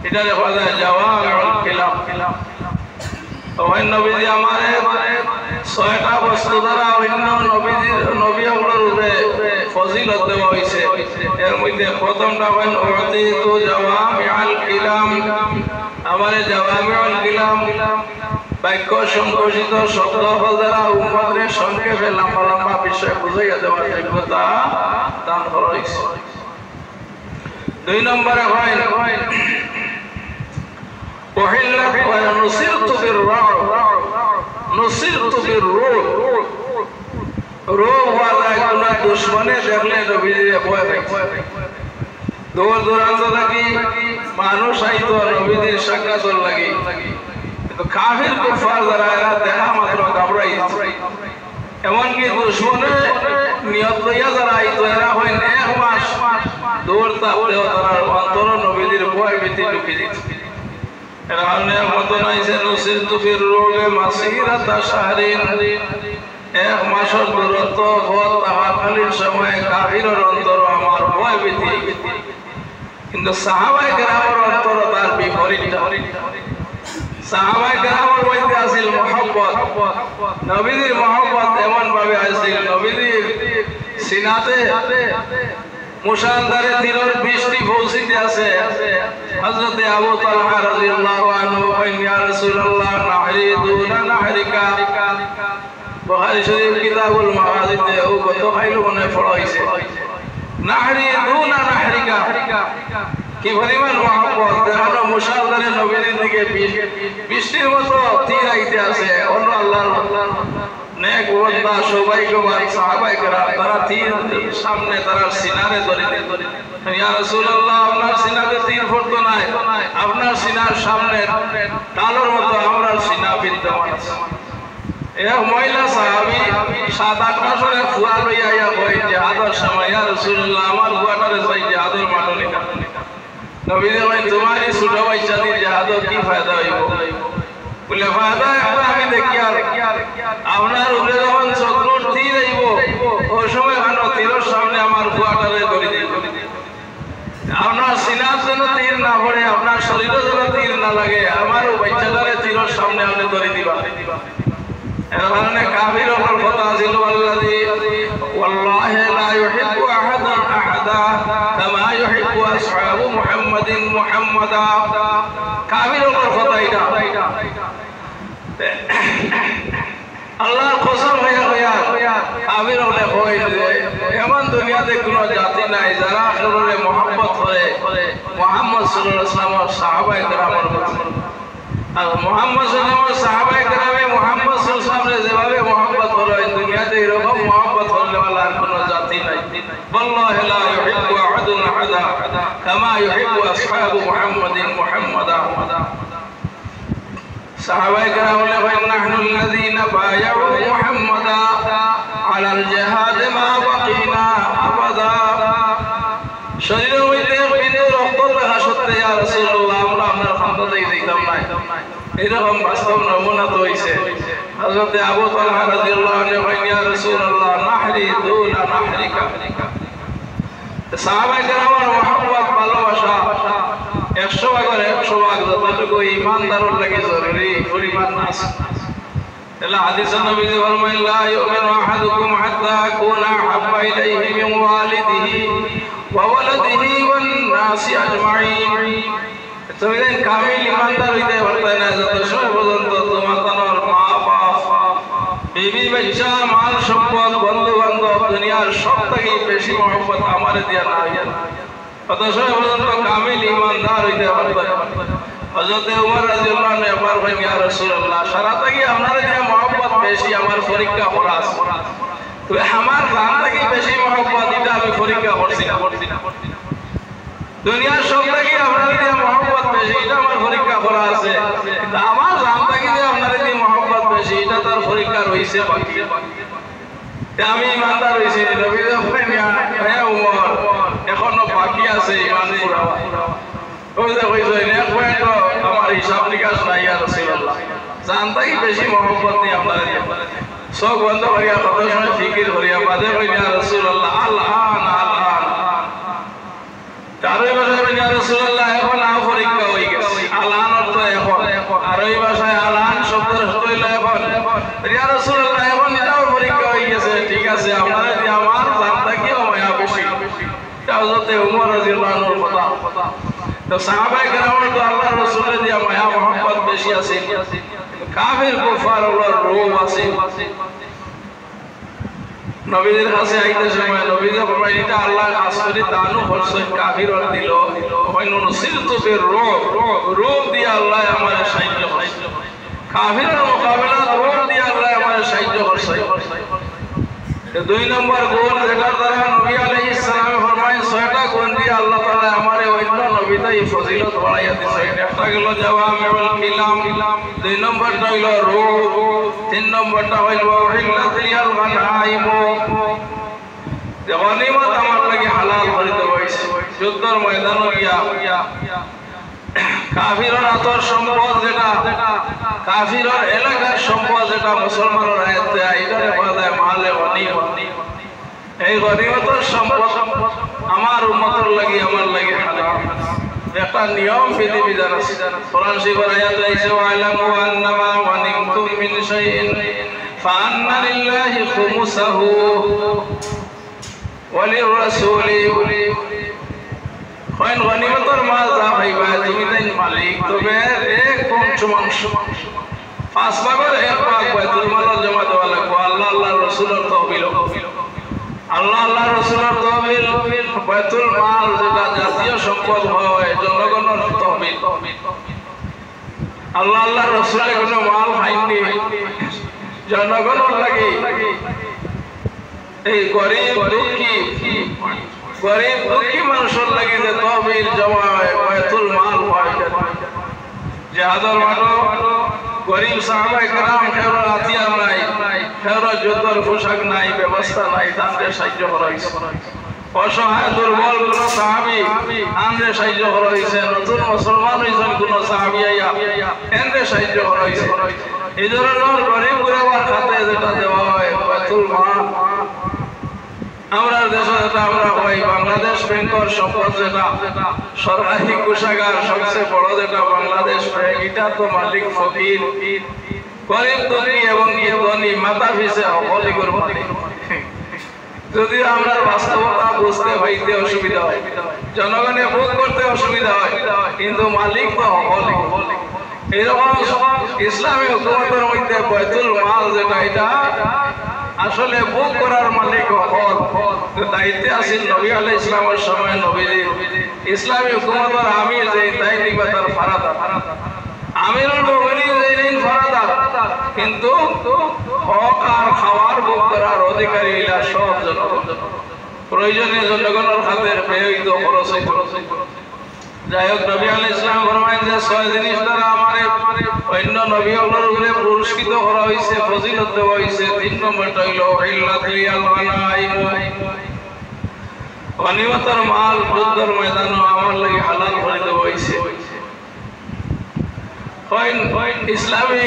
এটা দেখা যায় জাওয়ামিউল কালাম। ওই নবীজি আমারে 6টা বস্তু দ্বারা অন্য নবীগুলোর উপরে ফজিলত দেওয়া হয়েছে। এর মধ্যে প্রথমটা হল উতিতু জাওয়ামিউল কালাম, আমারে জাওয়ামিউল কালাম বাক্য সংকুচিত শব্দ দ্বারা উম্মতের সংক্ষেপে লম্বা লম্বা বিষয় বুঝাইয়া দেওয়ার যোগ্যতা দান করা হয়েছে। 2 নম্বরে হয় নুসিরতু বির-রু'ব, নুসিরতু বির-রু'ব। রু'ব হওয়া যায় কোন দুশমনে দেখলে নবীজিরে ভয় পাইছে। দূর দূরান্ত থেকে মানুষ আইতো নবীজির সাক্ষাতের লাগি, কিন্তু কাফির কুফার যারা এরা দেখা মাত্র ঘাবড়াই। এমনকি দুশমনে নিয়ত লইয়া যারা আইতো এরা হইন 1 মাস দূর থাকলেও তারা অন্তর নবীজির ভয় ভীতি ঢুকে দিত। এর কারণে মতন আইছে নুসিরতু বির-রু'ব মাসিরাতা শাহরিন, 1 মাসের দূরত্ব পথ থাকাকালীন সময়ে কাফিরের অন্তর আমার ভয় ভীতি। কিন্তু সাহাবায়ে কেরামের অন্তর তার বিপরীতটা। সাহাবায়ে কেরামের মধ্যে আছিল মহব্বত, নবীজির মহব্বত এমন ভাবে আছিল, নবীজির সিনাতে মুশানদারে তীরের 20টি পৌঁছিতে আছে। হযরত আবু তালহা রাদিয়াল্লাহু আনহু কইলেন, ইয়া রাসূলুল্লাহ নাহরিদুনা নাহরিকা। বুখারী শরীফ কিতাবুল মাগাজিতে ও কত খাইলো মনে পড়া হইছে, নাহরিদুনা নাহরিকা। কি পরিমাণ মহব্বত, যেন মুশানদারে নবীর দিকে 20টির মতো তীর আইতে আছে। অন্য আল্লাহর নেক বান্দা সৌভাগ্যবান সাহাবায়ে কেরাম তারা তীর সামনে তারা সিনারে ধরে দিতেন। ইয়া রাসূলুল্লাহ, আপনার সিনাতে তীর পড়তো না, আপনার সিনার সামনে তালর মতো আমরা সিনা বিদ্যমান আছে। এক মহিলা সাহাবী 7-8 বছরের ফুয়া লইয়া আইয়া কই, জিহাদের সময় ইয়া রাসূলুল্লাহ আমার ফুয়াটারে চাই জিহাদের মাঠে। নবীজি বলেন, তোমারই ছোট বাচ্চা দিয়ে জিহাদের কি ফায়দা হইব? বলে ফায়দা একটা আমি দেখি, আর আপনার উপরে যখন শত্রুর তীর আইব ওই সময় কেন তীরের সামনে আমার ফুয়াটারে ধরে দিব। আপনার সিনার যেন তীর না পড়ে, আপনার শরীরে যেন তীর না লাগে, আমারও বাচ্চাটারে তীরের সামনে আপনি ধরে দিবা। এর কারণে কাফির ওপর কথা ছিল, আল্লাযী ওয়াল্লাহি লা ইউহিব্বু আহাদান আহাদা কামা ইউহিব্বু আসহাবু মুহাম্মাদিন মুহাম্মাদা। কাফির ওপর কথা এটা। আল্লাহর কসম হইয়া কাফির হলে কই যে এমন দুনিয়াতে কোনো জাতি নাই যারা আসলে মুহাব্বত করে মুহাম্মদ সাল্লাল্লাহু আলাইহি ওয়াসাল্লামের সাহাবায়ে কেরামের প্রতি। আর মুহাম্মদ সাল্লাল্লাহু আলাইহি ওয়াসাল্লামের সাহাবায়ে কেরামে মুহাম্মদ সাল্লাল্লাহু আলাইহি ওয়াসাল্লামের যেভাবে মুহাব্বত করে দুনিয়াতে এরকম মুহাব্বত করলে আর কোনো জাতি নাই। ওয়াল্লাহি লা ইউহিব্বু আহাদুন আহাদা কামা ইউহিব্বু আসহাবু মুহাম্মাদিন মুহাম্মাদা। সাহাবায়ে কেরাম বলেন, নাহনুল্লাযীনা বায়াউ মুহাম্মাদা আলাল জিহাদ মা বাকিনা। শরীরের মধ্যে বিন্দু রক্ত দেখা সত্ত্বে ইয়া রাসূলুল্লাহ আমরা আপনার খান্দাতেই দিতাম না এরকম বাস্তব নমুনা তো হইছে হযরত আবু তালহা রাদিয়াল্লাহু আনহু বলেন ইয়া রাসূলুল্লাহ নাহরি দুনা নাহরিকা সাহাবায়ে কেরামের মহব্বত ভালোবাসা 100 ভাগের 100 ভাগ যতটুকু ঈমানদারের লাগি জরুরি পরিমাণ আছে এলা হাদিসে নবীজি ফরমায় লা ইউমিনু আহাদুকুম হাত্তা আকুনা হাব্বা ইলাইহি মিন ওয়ালিদিহি ওয়া ওয়ালাদিহি ওয়ান নাসি আজমাইন তুমি কামিল ঈমানদার হইতে পারবে না যত সময় পর্যন্ত তোমার মা বাপ বিবি বাচ্চা মাল সম্পদ বন্ধু বান্ধব দুনিয়ার সব থেকে বেশি মহব্বত আমারে দিয়া না তত সময় পর্যন্ত কামিল ঈমানদার হইতে পারবে হযরত ওমর রাদিয়াল্লাহু আনহু একবার বলেন ইয়া রাসূলুল্লাহ সারা থেকে আপনার যে মহব্বত বেশি আমার পরীক্ষা করা আছে তবে আমার জান থেকে বেশি মহব্বত এটা আমি পরীক্ষা করছি না দুনিয়ার সব থেকে আপনার যে মহব্বত বেশি এটা আমার পরীক্ষা করা আছে কিন্তু আমার জান থেকে যে আপনার যে মহব্বত বেশি এটা তার পরীক্ষা রইছে বাকি আমি ইমানদার হইছি নবী বলেন ইয়া ওমর এখনো বাকি আছে ঈমান পুরাওয়া ওই যে এক পয়েন্ট আমার হিসাব নিকাশ নাই ইয়া রাসূলুল্লাহ জানতাই বেশি মহব্বত নেই আপনারা চোখ বন্ধ করিয়া কত সময় ফিকির করিয়া বাদে কই ইয়া রাসূলুল্লাহ আল্লাহ আরবি ভাষায় ইয়া রাসূলুল্লাহ এখন পরীক্ষা হয়ে গেছে আলান অর্থ এখন আরবি ভাষায় আলান শব্দের অর্থ হইল এখন ইয়া রাসূলুল্লাহ এখন এটাও পরীক্ষা হয়ে গেছে ঠিক আছে আপনারা যে আমার জানতা কি মায়া বেশি হযরত ওমর রাদিয়াল্লাহু আনহুর কথা তো সাহাবায়ে কেরামের তো আল্লাহর রাসূলের দিয়া মায়া মহব্বত বেশি আছে কাফির কুফার ওর রূপ আছে নবীদের কাছে আইতে সময় নবীজি ফরমায় এটা আল্লাহ আসরি দানু করছে কাফিরর দিল হয়নো নসিলতুবে রূপ দিয়া আল্লাহ আমারে সাহায্য করছে কাফিরের মোকাবেলা রূপ দিয়া আল্লাহ আমারে সাহায্য করছে দুই নম্বর গুণ যেটার দ্বারা নবী আলাইহিস সালাম ফরমায় 6টা গুণ দিয়ে আল্লাহ তাআলা আমারে অন্য নবীতাই ফজিলত বাড়াইয়া দিয়েছে একটা গেল জাওয়ামিউল কালাম দুই নম্বরটা হইল রূপ তিন নম্বরটা হইল হিল্লাতিল গানাইম যে গনিমত আমার লাগি হালাল করে দেওয়া হইছে যুদ্ধের ময়দানে গিয়া কাফিরের আতর সম্পদ যেটা কাফিরের এলাকার সম্পদ যেটা মুসলমানের আয়ত্তে আইদারে বলা মালে গনিমত এই গনিমতের সম্পদ আমার উম্মতের লাগি আমার লাগি হালাল একটা নিয়ম বিধি বিধান আছে কোরআন শরীফের আয়াতে আছে ওয়ালামু আন্নামা গনিমতুম মিন শাইইন ফাআন্না লিল্লাহি খুমুসাহু ওয়া লিররাসূলি কয়েন গনিমতের মাল যা পাইবা তুমি তাই মালিক তবে এক পঞ্চমাংশ 5 ভাগের 1 ভাগ বাইতুল মালের জমা দেওয়া লাগবে আল্লাহ আল্লাহর রাসূলের তহবিল আল্লাহ আল্লাহর রাসূলের তহবিল বাইতুল মাল যেটা জাতীয় সম্পদ হয় জনগণের তহবিল আল্লাহ আল্লাহর রাসূলের কোনো মাল হাইনি জনগণের লাগি এই গরিব দুঃখী মানুষের লাগি যে তহবিল জমা হয় বাইতুল মাল হয় জিহাদের মাঠে গরিব সাহাবায়ে কেরাম কেউর হাতিয়ার নাই কেউর যুদ্ধের পোশাক নাই ব্যবস্থা নাই তাদের সাহায্য করা হয়েছে অসহায় দুর্বল কোন সাহাবী আনরে সাহায্য করা হয়েছে নতুন মুসলমান হয়েছেন কোন সাহাবী আইয়া এনরে সাহায্য করা হয়েছে এই ধরনের গরিব গুরাবার খাতে যেটা দেওয়া হয় বাইতুল মাল আমরা দেশে যেটা আমরা হয় বাংলাদেশ ব্যাংকের সম্পদ যেটা সরকারি কোষাগার সবচেয়ে বড় যেটা বাংলাদেশ ব্যাংক এটা তো মালিক ফকির গরিব দুঃখী এবং ধনী মাথা পিছে হলি করব যদি আমরা বাস্তবতা বুঝতে হইতে অসুবিধা হয় জনগণে ভোগ করতে অসুবিধা হয় কিন্তু মালিক তো হলি এরকম ইসলামী হুকুমতের মধ্যে বাইতুল মাল যেটা এটা আসলে ভোগ করার মালিক হল দায়িত্বে আছেন নবী আলাইহিস সালামের সময় নবীজি ইসলামী হুকুমতের আমির যে তাই নিবা তার ফারাদার আমিরুল মুমিনিন যেদিন ফারাদার কিন্তু হক আর খাওয়ার ভোগ করার অধিকারী হইলা সব জনগণ প্রয়োজনীয় জনগণের হাতের ব্যয়িত খরচ যাই হোক নবী আলাইহিস সালাম ফরমায়েন যে 6 জিনিস দ্বারা আমারে অন্য নবীগুলোর উপরে পুরস্কৃত করা হয়েছে ফজিলত দেওয়া হয়েছে 3 নম্বরটা হইল হিল্লাতিল গানাইম গনিমতের মাল যুদ্ধের ময়দানে আমার লাগি হালাল করে দেওয়া হয়েছে। ইসলামী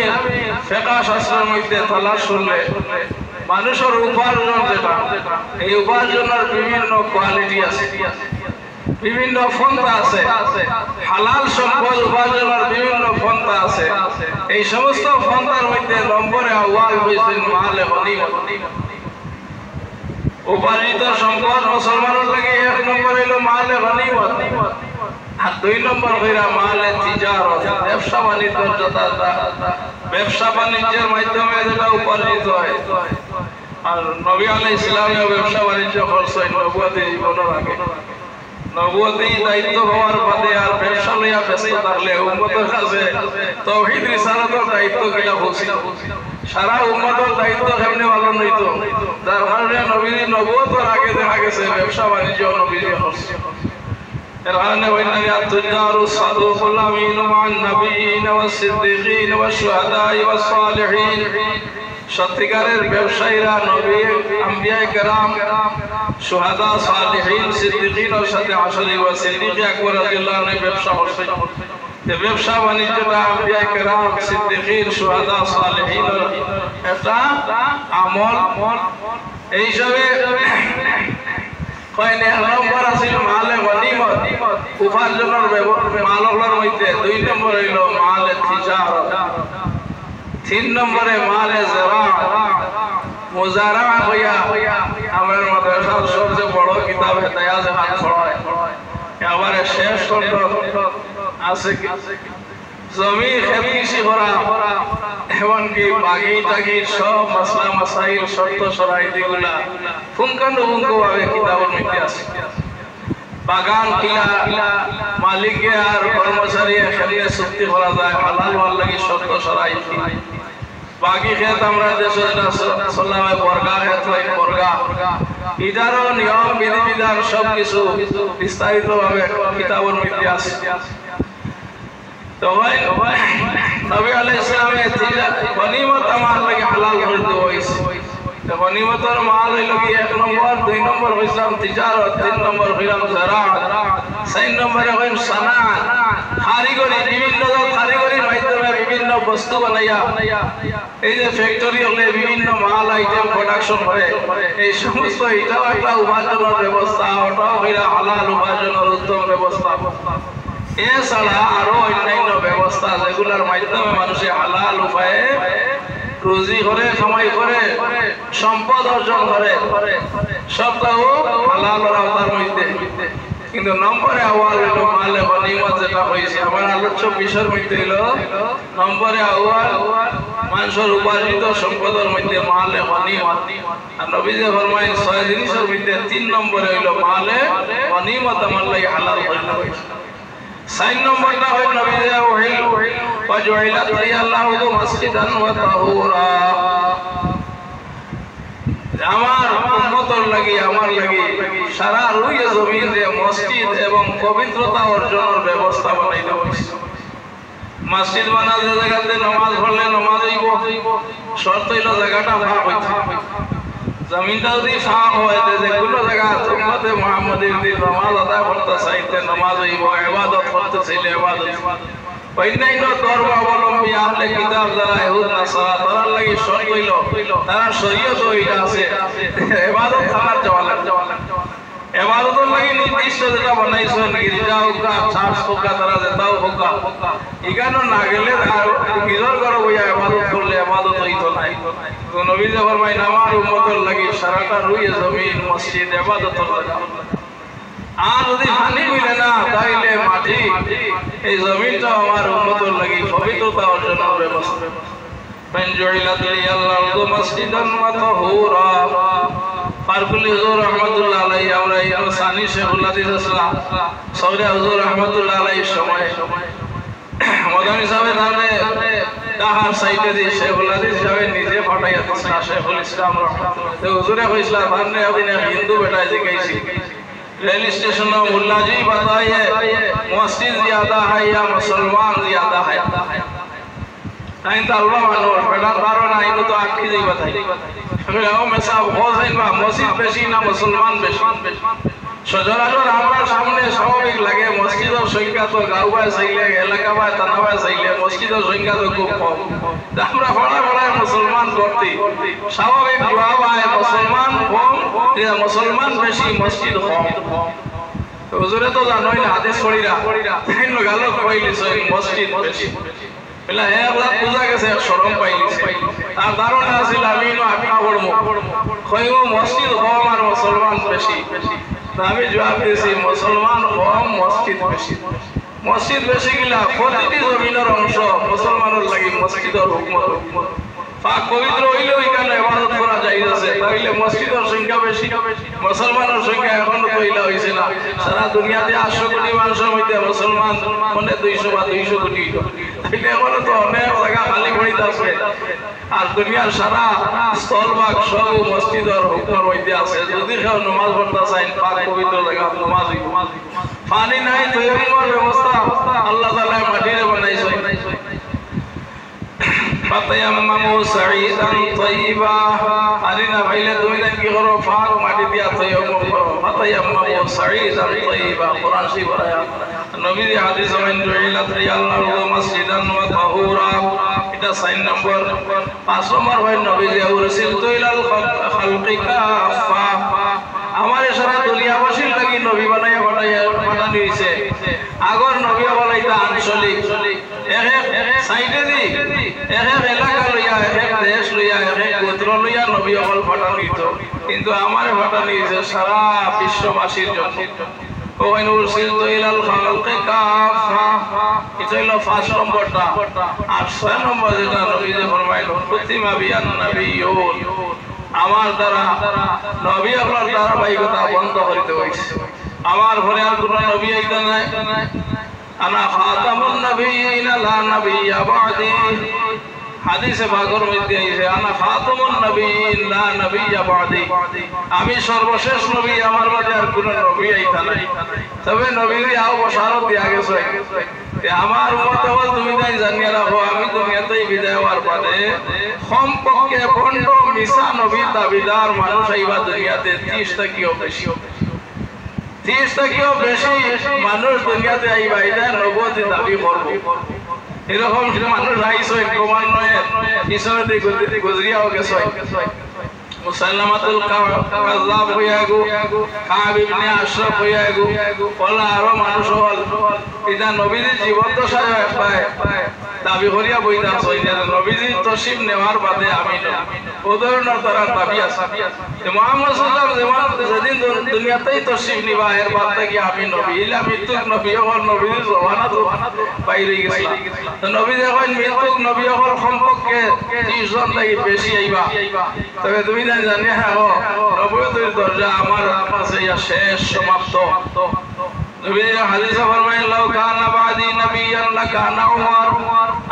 ফিকহ শাস্ত্রের মধ্যে তালাশ করলে মানুষের উপার্জন যেটা, এই উপার্জনের বিভিন্ন কোয়ালিটি আছে, বিভিন্ন পন্থা আছে, হালাল সম্পদ উপার্জনের বিভিন্ন পন্থা আছে। এই সমস্ত পন্থার মধ্যে নম্বরে আউয়াল হয়েছেন মালে গনিমত। উপার্জিত সম্পদ মুসলমানের লাগে 1 নম্বর হইল মালে গনিমত, আর 2 নম্বর হইরা মালে তিজারত, ব্যবসা বাণিজ্য, ব্যবসা বাণিজ্যের মাধ্যমে যেটা উপার্জিত হয়। আর নবী আলাইহিস সালামের ব্যবসা বাণিজ্য করছেন নবুয়তের জীবনের আগে। নবুয়তের দায়িত্ব হওয়ার বাদে আর ব্যবসা লইয়া ব্যস্ত থাকলে উম্মতের কাছে তাওহীদ রিসালাতের দায়িত্ব কিনা বলছিল। সারা উম্মতের দায়িত্ব কেমনে পালন হইতো, যার কারণে নবীর নবুয়তের আগে দেখা গেছে ব্যবসা বাণিজ্য নবীর করছে। এর কারণে ওয়াইনায়া তুজারু সাদুকুল আমিনু মান নবিয়িন ওয়াস সিদ্দিকিন ওয়াস শুহাদাই ওয়াস সালিহিন, সত্যিকারের ব্যবসায়ীরা নবী, আম্বিয়া কেরাম, শুহাদা, সালিহিন, সিদ্দিকিনের সাথে আসলে ওয়া সিদ্দিক আকবর রাদিয়াল্লাহু আনহু ব্যবসা করছেন। এই ব্যবসা বাণিজ্যটা আম্বিয়া কেরাম, সিদ্দিকিন, শুহাদা, সালিহিনের একটা আমল। এই হিসাবে কয় নম্বর আছিল মালে গনিমত, উপার্জনের মালগুলোর মধ্যে 2 নম্বর হইল মালে তিজারত, 3 নম্বরে মালে যারাত, মুজারা হইয়া আমার মাদ্রাসার সবচেয়ে বড় কিতাব হেদায়াত হাত পড়ায়। এবারে শেষ খণ্ড আছে জমি খেতকৃষি করা, এমনকি বাগি টাগি সব মাসলা মাসাইল শর্ত শরাইতিগুলা পুঙ্খানুপুঙ্খ ভাবে কিতাবের মধ্যে আছে। বাগান কিলা মালিকে আর কর্মচারী একসাথে চুক্তি করা যায়, হালাল হওয়ার লাগে শর্ত শরাইতি। বাকি ক্ষেত আমরা দেশে চললাম বর্গা ক্ষেত, বর্গা এটারও নিয়ম বিধিবিধান সবকিছু বিস্তারিত ভাবে কিতাবের মধ্যে আছে। নবী আলাইহিস সালামের গনিমত আমার লাগে হালাল করে দেওয়া হয়েছে। গনিমতের মাল হইল কি 1 নম্বর, 2 নম্বর হইলাম তিজারত, 3 নম্বর হইলাম যারাত, 4 নম্বরে হইল সানাত, কারিগরি, বিভিন্ন কারিগরির মাধ্যমে বিভিন্ন বস্তু বানাইয়া এই যে ফ্যাক্টরি হলে বিভিন্ন মাল আইটেম প্রোডাকশন করে, এই সমস্ত এটাও একটা উপার্জনের ব্যবস্থা, ওটাও হইলা হালাল উপার্জনের উত্তম ব্যবস্থা। এছাড়া আরো অন্যান্য ব্যবস্থা যেগুলোর মাধ্যমে মানুষের হালাল উপায়ে রুজি করে, কামাই করে, সম্পদ অর্জন করে, সবটাও হালাল আওতার মধ্যে। কিন্তু নম্বরে আওয়াল হইল মালে গনিমত, যেটা হয়েছে আমার আলোচ্য বিষয়ের মধ্যে হইল নম্বরে আওয়াল মানুষের উপার্জিত সম্পদের মধ্যে মালে গনিমত। আর নবীজি ফরমায়েন 6 জিনিসের মধ্যে 3 নম্বরে হইল মালে গনিমত আমার লাগি হালাল হইল। 4 নম্বরটা হইল নবীজি ওয়াহিল ওয়াজুইলাত লিয়াল্লাহু মাসজিদান ওয়া তাহুরা, আমার উম্মতের লাগি, আমার লাগি সারা রুইয়ে জমিনে মসজিদ এবং পবিত্রতা অর্জনের ব্যবস্থা বানাই দেওয়া হয়েছে। মসজিদ বানার যে জায়গাতে নামাজ পড়লে নামাজ হইব, শর্ত হইল জায়গাটা ফাঁক হইতে হবে। জমিনটা যদি ফাঁক হয়, যেগুলো জায়গা উম্মতে মুহাম্মাদীর যদি নামাজ আদায় করতে চাইতে নামাজ হইব, ইবাদত করতে চাইলে ইবাদত। অন্যান্য ধর্মাবলম্বী আহলে কিতাব যারা ইহুদ নাসারা, তারার লাগি শর্ত হইল তারা শরীয়ত হইলা আছে ইবাদত থাকার যাওয়া লাগবে। ইবাদতের লাগি নির্দিষ্ট যেটা বানাইছেন, গির্জা হোকা, চার্চ হোকা, তারা যেটাও হোকা, এখানে না গেলে গির্জার ঘরে বইয়া ইবাদত করলে ইবাদত হইতো নাই। তো নবী ফরমাইন আমার উম্মতের লাগি সারাটা রুইয়ে জমিন মসজিদ ইবাদতের লাগা। আর যদি পানি মিলে না তাইলে মাটি, এই জমিনটা আমার উম্মতের লাগি পবিত্রতা অর্জনের ব্যবস্থা। ফনজুইলাত লিয়াল্লাহু মাসজিদান ওয়া তাহুরা, ফারকুলি হুজুর রাহমাতুল্লাহ আলাইহি, আমরা সানি শেখুল হাদিস ইসলাম সৌদি হুজুর রাহমাতুল্লাহ আলাইহি সময় মদানী সাহেবের নামে তাহার সাইডে দিয়ে শেখুল হাদিস সাহেব নিজে পাঠাইয়া দিয়েছেন শেখুল ইসলাম রাহমাতুল্লাহ। তো হুজুরে কইছিলা ভান্নে আপনি হিন্দু বেটায় জিজ্ঞাসি रेल स्टेशन में मुल्ला जी बताइए मस्जिद ज्यादा है या मुसलमान ज्यादा है? नहीं तो अल्लाह मानो बेटा बारो ना इनको तो आखी जी बताइए। मैं साहब हो जाइन बा मस्जिद बेशी ना मुसलमान बेशी। সচরাচর আমরা সামনে স্বাভাবিক লাগে মসজিদের সংখ্যা তো গাঁওবায় চাইলে এলাকাবায় থানাবায় চাইলে মসজিদের সংখ্যা তো খুব কম। আমরা ফড়ায় মুসলমান ভর্তি, স্বাভাবিক গাঁওবায় মুসলমান কম, মুসলমান বেশি মসজিদ কম। হুজুরে তো জানোই না হাদিস পড়িরা তিন গালো কইলিছ মসজিদ বেশি বলে হে আল্লাহ পূজা গেছে শরম পাইলিছে। আর ধারণা আছিল আমি আপনা পড়বো কইও মসজিদ কম আর মুসলমান বেশি। আমি জবাব দিয়েছি মুসলমান কম মসজিদ বেশি। মসজিদ বেশি গিলা প্রতিটি জমিনের অংশ মুসলমানের লাগি মসজিদের হুকমত পাক পবিত্র হইলেও এখানে ইবাদত করা যাইতেছে, তাইলে মসজিদের সংখ্যা বেশি, মুসলমানের সংখ্যা এখনো তৈলা হয়েছে না। সারা দুনিয়াতে 800 কোটি মানুষের মধ্যে মুসলমান মানে 200 বা 200 কোটি, তাইলে এখনো তো অনেক জায়গা খালি পড়িতে আছে। আর দুনিয়ার সারা স্থলভাগ সব মসজিদের হুকমের মধ্যে আছে। যদি কেউ নামাজ পড়তে চাই পাক পবিত্র জায়গা নামাজ হইব। পানি নাই তৈরির ব্যবস্থা আল্লাহ তাআলা মাটিরে বানাইছে। فتيمموا سعيدا طيبا أرنا فإلى دوينا كي غرو فار ما تبيا تيمم غرو فتيمموا سعيدا طيبا قرآن شيء برايا النبي حديث من جعلت لي الأرض مسجدا وطهورا এটা 6 নম্বর। 5 নম্বর হয় নবী যে উরসিলতু ইলাল খালকি কাফা, আমার সারা দুনিয়াবাসীর লাগি নবী বানাইয়া পাঠানো হইছে। আগর নবী বলাইতা আঞ্চলিক এক সাইডে দি এক এলাকা লইয়া এক দেশ লইয়া এক গোত্র লইয়া নবী হল পাঠানো হইতো, কিন্তু আমারে পাঠানো হইছে সারা বিশ্ববাসীর জন্য। ওয়াইন উরসিলতু ইলাল খালকি কাফা, এটা হলো 5 নম্বরটা। আর 6 নম্বর যেটা নবী যে ফরমাইলো কুতিমা বিয়ান নাবিয়্যুন, আমার দ্বারা নবী হলার ধারাবাহিকতা বন্ধ করিতে হইছে। আমার ঘরে আর কোন নবী আইতা নাই। আনা খাতামুন নবিয়্যিন লা নাবিয়্যা বা'দি, হাদিসে পাকের মধ্যে আছে আনা খাতামুন নবিয়্যিন লা নাবিয়্যা বা'দি, আমি সর্বশেষ নবী, আমার বাদে আর কোন নবী আইতা নাই। তবে নবীর আও বশারত দিয়া গেছে যে আমার উম্মত হল তুমি তাই জানিয়ে রাখো আমি দুনিয়াতেই বিদায় হওয়ার পরে কমপক্ষে 15 মিশা নবী দাবিদার মানুষ আইবা দুনিয়াতে 30 থেকেও বেশি, 30 থেকেও বেশি মানুষ দুনিয়াতে আইবা, এটা নবুয়তি দাবি করবো। এরকম মানুষ আইসো ক্রমান্বয়ে পিছনে গুজরিয়াও গেছে। মুসাল্লামাতুল কাযাব হইয়া গো, কাব ইবনে আশরাফ হইয়া গো, ওলা আরো মানুষ হল। এটা নবীর জীবন দশায় পায় দাবি করিয়া বইতা হইছে নবীজি তশরিফ নেওয়ার বাদে আমি উদাহরণ তারা দাবি আছে মুহাম্মদ সাল্লাল্লাহু আলাইহি ওয়াসাল্লাম যেদিন দুনিয়াতেই তশরিফ নিবা এর বাদ থেকে আমি নবী ইলা মৃত্যুক নবী হল, নবীর জমানা তো বাইরে গেছে। তো নবী যখন মৃত্যুক নবী হল সম্পর্কে 30 জন থেকে বেশি আইবা, তবে তুমি জানি হ্যাঁ নবুয়তের দরজা আমার কাছে শেষ সমাপ্ত। নবীর হাদিসে ফরমায় লাউ কানা বাদি নবিয়ান লাকানা উমর,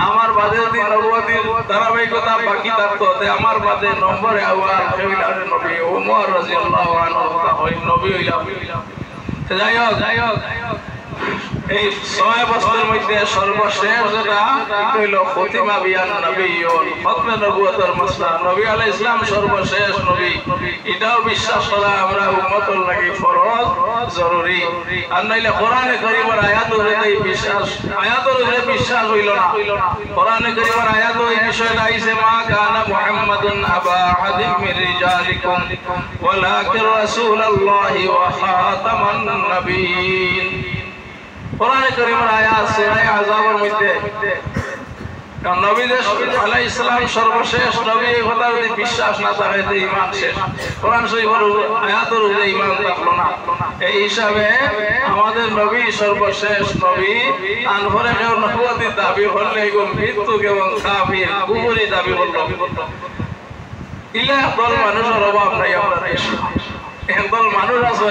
আমার বাদে যদি নবুয়তের ধারাবাহিকতা বাকি থাকতো তে আমার বাদে নম্বরে আওয়াল হইলা নবী উমর রাদিয়াল্লাহু আনহু ওই নবী হইলা। যাই হোক এই 6 বছরের মধ্যে সর্বশেষ যেটা হইল খতিমা বিয়ান নবিয়্যুন, খতমে নবুয়তের মাসলা, নবী আলাইহিস সালাম সর্বশেষ নবী। এটাও বিশ্বাস করা আমরা উম্মতের লাগি ফরজ জরুরি। আর নাইলে কোরআনে কারীমের আয়াতের উপরে বিশ্বাস হইল না। কোরআনে কারীমের আয়াতে এই বিষয়টা আইছে মা কানা মুহাম্মাদুন আবা আহাদিম মির রিজালিকুম ওয়ালাকিন রাসূলুল্লাহি ওয়া খাতামান নবিয়্যিন। কোরআনে কারীমের আয়াত সূরা আযাবের মধ্যে নবী আলাইহিস সালাম সর্বশেষ নবী, এই কথা যদি বিশ্বাস না থাকে তো ঈমান শেষ। কোরআন শরীফের আয়াতের উপরে ঈমান থাকলো না। এই হিসাবে আমাদের নবী সর্বশেষ নবী, আনফরে কেউ নবুয়তের দাবি করলে এগুলো মৃত্যু এবং কাফির কুফরি দাবি করলো। ইলা দল মানুষের অভাব নাই আমরা দেশে। একদল মানুষ আছে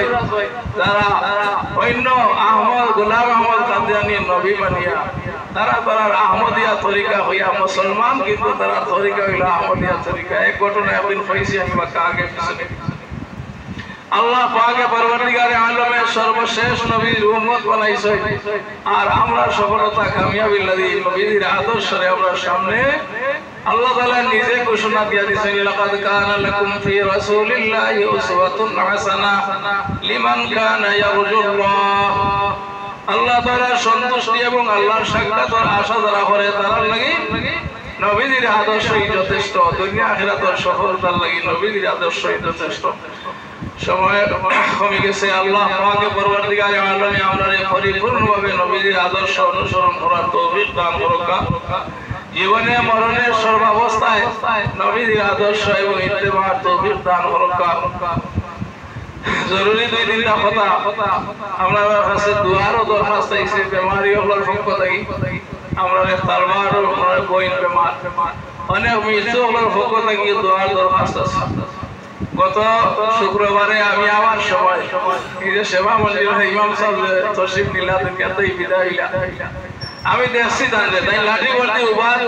যারা অন্য আহমদ গোলাম আহমদ কাদিয়ানী নবী বানিয়া তারা আহমদিয়া তরিকা হইয়া মুসলমান, কিন্তু তারা তরিকা হইল আহমদিয়া তরিকা। এক ঘটনা একদিন হয়েছে আমি বাক্কা আগে পিছনে। আল্লাহ পাকে পরবর্তীকারে আলমে সর্বশেষ নবীর উম্মত বানাইছে, আর আমরা সফলতা কামিয়াবি লাগি নবীর আদর্শে আমরা সামনে আল্লাহ তাআলা নিজে ঘোষণা দিয়ে দিয়েছেন লাকাদ কানা লাকুম ফি রাসূলিল্লাহি উসওয়াতুন হাসানাহ লিমান কানা ইয়ারজুল্লাহ। আল্লাহ তাআলার সন্তুষ্টি এবং আল্লাহর সাক্ষাতের আশা যারা করে তার লাগি নবীজির আদর্শই যথেষ্ট। দুনিয়া আখিরাতের সফলতার লাগি নবীজির আদর্শই যথেষ্ট। সময় কমে গেছে। আল্লাহ পাকে পরবর্তীকালে আলমে আমাদের পরিপূর্ণভাবে নবীজির আদর্শ অনুসরণ করার তৌফিক দান করুক। জীবনে মরণের সর্বাবস্থায় নবীজির আদর্শ এবং ইত্তেবার তৌফিক দান করুক। জরুরি দুই তিনটা কথা আমরা কাছে দুয়ারও দরখাস্ত আইছে। বেমারি হলার পক্ষ থেকে আমরা তারবার বইন বেমার অনেক মৃত্যু হলার পক্ষ থেকে দুয়ার দরখাস্ত আছে। গত শুক্রবারে আমি আমার সময় এই যে সেবা মন্দির ইমাম সাহেব তশরিফ নিলা এতই বিদায় আমি দেখছি জানলে তাই লাঠি বলতে উবার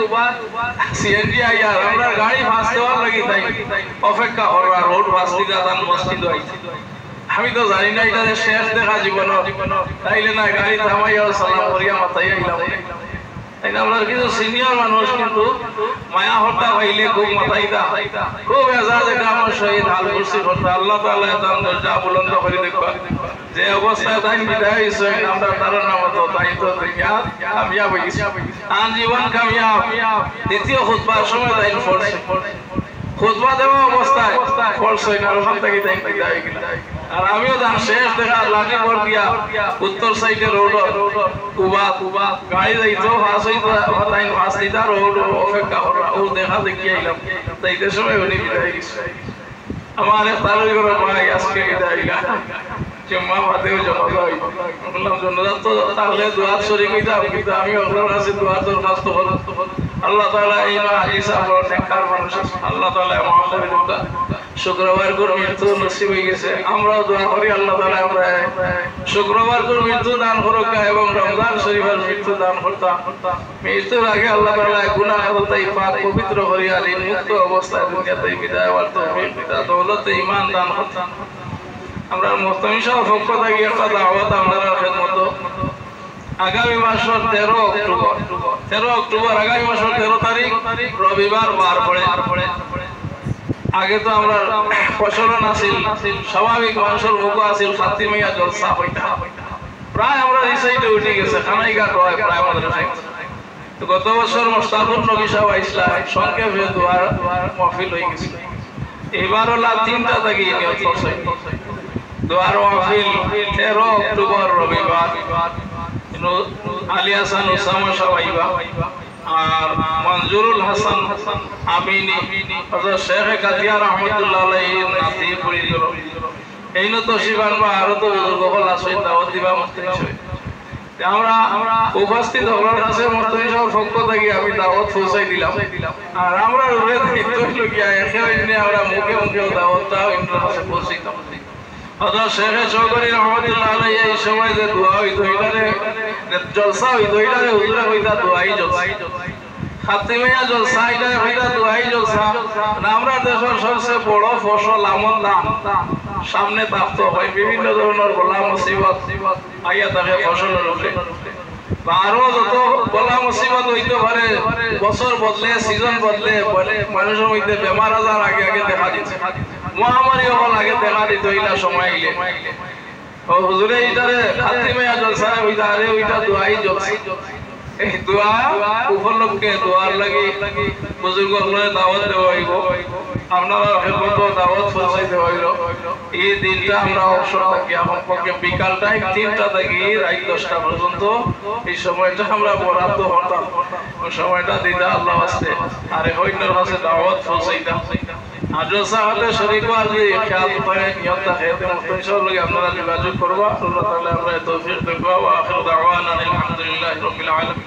সিএনজি আইয়ার আমরা গাড়ি ফাঁস দেওয়ার লাগি তাই অপেক্ষা করার রোড ফাঁস দিকে তার মসজিদ আইছি। আমি তো জানি না এটা শেষ দেখা জীবন তাইলে না গাড়ি থামাইয়া সালাম করিয়া মাথায় আইলাম। আমরা কিছু সিনিয়র মানুষ কিন্তু মায়া হত্যা পাইলে খুব মাথায় খুব এজাজ আমার শহীদ হাল কুরসি করতে আল্লাহ তাআলা তার দরজা বুলন্দ করে দেখবা যে অবস্থায় তাই বিদায় হইছে আমরা তার নাম তো তাই তো কামিয়াব হইছে জীবন কামিয়াব। দ্বিতীয় খুতবার সময় তাই পড়ছে খুতবা দেওয়া অবস্থায় পড়ছে না ওখান থেকে তাই বিদায় গেল। আর আমিও জান শেষ দেখা লাঠি পড় দিয়া উত্তর সাইডে রোড কুবা গাড়ি যাইতো ফাঁস হইতো তাই ফাঁস দিতা রোড অপেক্ষা করা ও দেখা দেখি আইলাম তাইতে সময় উনি বিদায় গেছে। আমার তালুই করে ভাই আজকে বিদায় জম্মা বাদেও জনতা হইব বললাম জনতা তো তাহলে দুয়ার শরীক হইতাম কিন্তু আমি ওগুলোর কাছে দুয়ার দরখাস্ত করব। আল্লাহ তাআলা এই হাদিসা বড় নেককার মানুষ আল্লাহ তাআলা আমাদের শুক্রবার করে মৃত্যু নসিব হয়ে গেছে। আমরাও দোয়া করি আল্লাহ তাআলা আমরা শুক্রবার করে মৃত্যু দান করুক এবং রমজান শরীফের মৃত্যু দান করতাম। মৃত্যুর আগে আল্লাহ তাআলা গুনাহ হতে পাক পবিত্র করিয়া মুক্ত অবস্থায় দুনিয়াতে বিদায় হওয়ার তৌফিক দান দৌলতে ঈমান দান করতাম। আমরা মুস্তামিম সাহেব পক্ষ থেকে একটা দাওয়াত আপনারা খেদমত আগামী মাসের 13 অক্টোবর আগামী মাসের 13 তারিখ রবিবার বার পড়ে। আগে তো আমরা প্রচলন আছিল স্বাভাবিক মানুষের মুখ আছিল ফাতিমিয়া জলসা হইতা প্রায় আমরা এই সাইডে উঠে গেছে খানাইঘাট হয় প্রায় আমাদের তো গত বছর মোস্তাকুর নবী সাহেব ইসলাম সংক্ষেপে দুয়ার মাহফিল হয়ে গেছে। এবারও লাভ 3টা থেকে নিয়ত করছে দুয়ার মাহফিল 13 অক্টোবর রবিবার আলী হাসান ওসামা সাহেব আইবা আর মঞ্জুরুল হাসান আমিনী হযরত শেখ কাদিয়া রহমাতুল্লাহ আলাইহি নাতি পড়ি গেল এই ন তো শিবান বা আর তো বুজুর্গ আছে দাওয়াত দিবা মুস্তাহিদ আমরা উপস্থিত হওয়ার কাছে মুস্তাহিদ সাহেব পক্ষ থেকে আমি দাওয়াত পৌঁছাই দিলাম। আর আমরা রুয়ে দায়িত্ব গিয়া এখানে আমরা মুখে মুখে দাওয়াতটা ইন্দ্রের কাছে পৌঁছাইতাম। হযরত শেখ চৌধুরী রহমাতুল্লাহ আলাইহি এই সময় যে দোয়া হইতো এটারে জলসা হইতো এটারে হুজুরে কইতা দোয়াই জলসা খাতিমিয়া জলসা এটা হইতা দোয়াই জলসা। আমরা দেশের সবচেয়ে বড় ফসল আমন ধান সামনে প্রাপ্ত হয় বিভিন্ন ধরনের বলা মুসিবত আইয়া থাকে ফসলের উপরে আরো যত বলা মুসিবত হইতে পারে বছর বদলে সিজন বদলে মানুষের মধ্যে বেমার আজার আগে আগে দেখা দিচ্ছে মহামারী হল আগে দেখা দিত এইটা সময় আইলে হুজুরে এইটারে খাতিমিয়া জলসা হইতা আরে ওইটা দোয়াই জলসা এই দোয়া উপলক্ষে দোয়ার লাগি বুজুর্গগুলোর দাওয়াত দেওয়া হইব আপনারা হেলমতো দাওয়াত পৌঁছাইতে হইল। এই দিনটা আমরা অবসর থাকি আমার পক্ষে বিকাল টাইম 3টা থেকে রাত 10টা পর্যন্ত এই সময়টা আমরা বরাদ্দ হতাম ওই সময়টা দিদা আল্লাহ আসতে আর হইনার কাছে দাওয়াত পৌঁছাইতাম। আদ্রসা হলে শরীক আজকে খেয়াল করে নিয়ত থাকে মুস্তাহিদ লগে আপনারা যোগাযোগ করবা। আল্লাহ তাআলা আমরা তৌফিক দেব। ওয়া আখিরু দাওয়ানা আলহামদুলিল্লাহি রাব্বিল আলামিন।